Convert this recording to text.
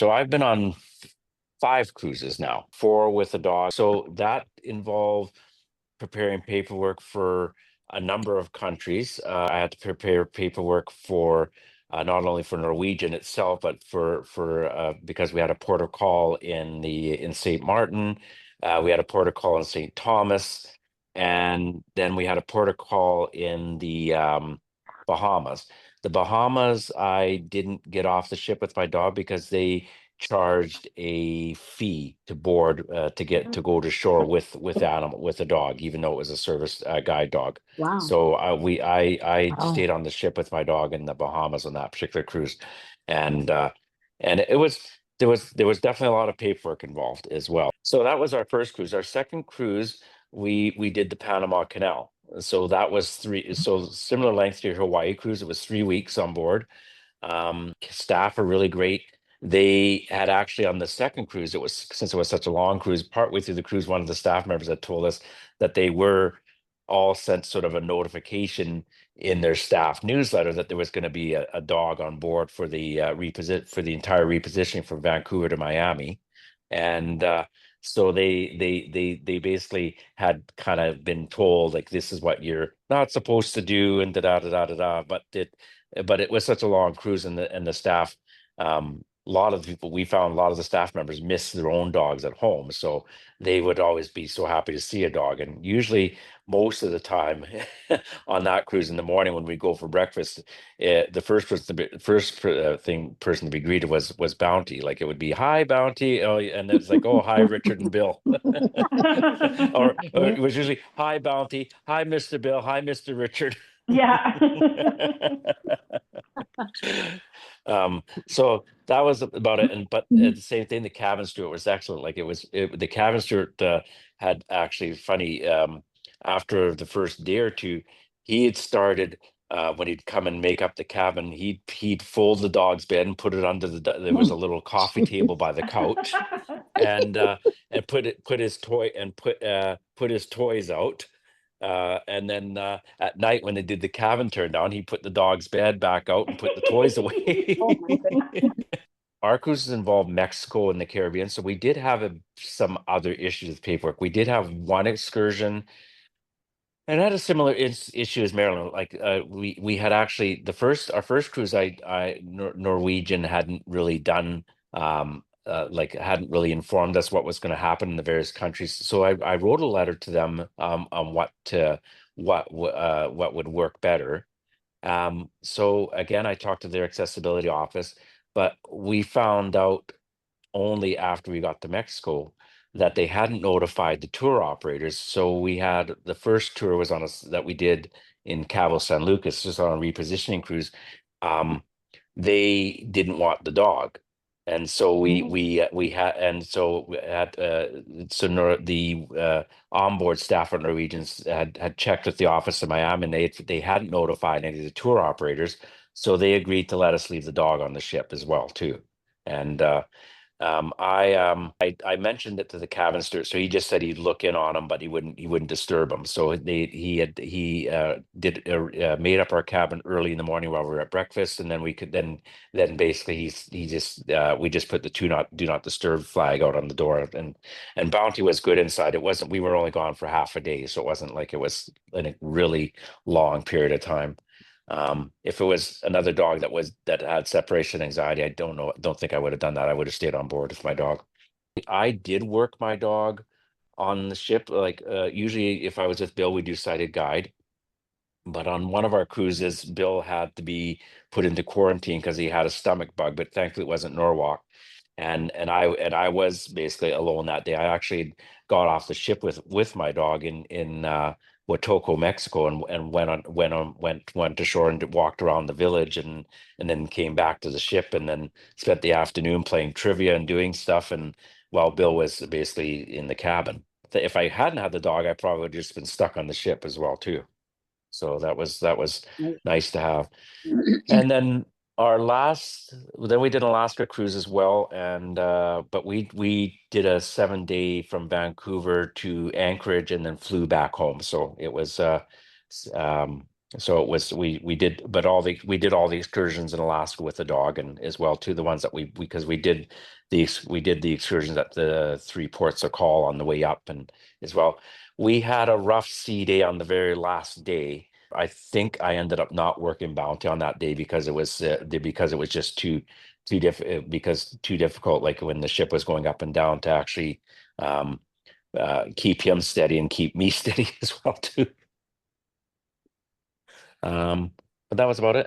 So I've been on five cruises now, four with a dog. So that involved preparing paperwork for a number of countries. I had to prepare paperwork for not only for Norwegian itself, but for because we had a port of call in Saint Martin, we had a port of call in Saint Thomas, and then we had a port of call in the Bahamas. The Bahamas, I didn't get off the ship with my dog because they charged a fee to board to go to shore with a dog, even though it was a service guide dog. Wow. So I Oh, stayed on the ship with my dog in the Bahamas on that particular cruise, and it was there was definitely a lot of paperwork involved as well. So that was our first cruise. Our second cruise, we did the Panama Canal. So that was so similar length to your Hawaii cruise. It was 3 weeks on board. Staff are really great. They had actually on the second cruise, it was since it was such a long cruise, partway through the cruise, one of the staff members had told us that they were all sent sort of a notification in their staff newsletter that there was going to be a dog on board for the for the entire repositioning from Vancouver to Miami. And so they basically had kind of been told like this is what you're not supposed to do and da da da da da da. But it was such a long cruise, and the staff, a lot of the people we found, a lot of the staff members miss their own dogs at home, so they would always be so happy to see a dog. And usually, most of the time, on that cruise in the morning when we go for breakfast, the person to be greeted was Bounty. Like it would be hi Bounty, oh, and it's like oh hi Richard and Bill, or yeah. it was usually hi Bounty, hi Mr. Bill, hi Mr. Richard. Yeah. So that was about it. And but the same thing, the cabin steward was excellent. Like the cabin steward had actually funny after the first day or two, he had started when he'd come and make up the cabin, he'd fold the dog's bed and put it under there was a little coffee table by the couch, and put his put his toys out. And then at night, when they did the cabin turn down, he put the dog's bed back out and put the toys Oh away. my goodness. Our cruises involved Mexico and the Caribbean, so we did have some other issues with paperwork. We did have one excursion, and it had a similar issue as Maryland. Like we had actually our first cruise, Norwegian hadn't really done like hadn't really informed us what was going to happen in the various countries. So I wrote a letter to them on what would work better. So again, I talked to their accessibility office, but we found out only after we got to Mexico that they hadn't notified the tour operators. So we had the first tour was that we did in Cabo San Lucas, just on a repositioning cruise. They didn't want the dog, and so we had and so we had the onboard staff at Norwegians had checked with the office in Miami, and they hadn't notified any of the tour operators, so they agreed to let us leave the dog on the ship as well too. And I mentioned it to the cabin steward, so he just said he'd look in on him, but he wouldn't disturb him. So he did made up our cabin early in the morning while we were at breakfast, and then we could then basically he just we just put the do not disturb flag out on the door, and Bounty was good inside. It wasn't we were only gone for half a day, so it wasn't like it was a really long period of time. If it was another dog that had separation anxiety, I don't think I would have done that. I would have stayed on board with my dog. I did work my dog on the ship. Like usually, if I was with Bill, we do sighted guide. But on one of our cruises, Bill had to be put into quarantine because he had a stomach bug. But thankfully, it wasn't Norwalk, and I was basically alone that day. I actually got off the ship with my dog in Huatulco, Mexico, and went ashore and walked around the village, and then came back to the ship, and then spent the afternoon playing trivia and doing stuff, and while Bill was basically in the cabin. If I hadn't had the dog, I probably would have just been stuck on the ship as well too. So that was nice to have. And then then we did an Alaska cruise as well, and but we did a 7 day from Vancouver to Anchorage and then flew back home. So it was So it was we did, but we did all the excursions in Alaska with the dog, and as well too the ones that because we did the excursions at the three ports of call on the way up, and as well we had a rough sea day on the very last day. I think I ended up not working bounty on that day because because it was just because too difficult, like when the ship was going up and down, to actually um keep him steady and keep me steady as well too. Um, but that was about it.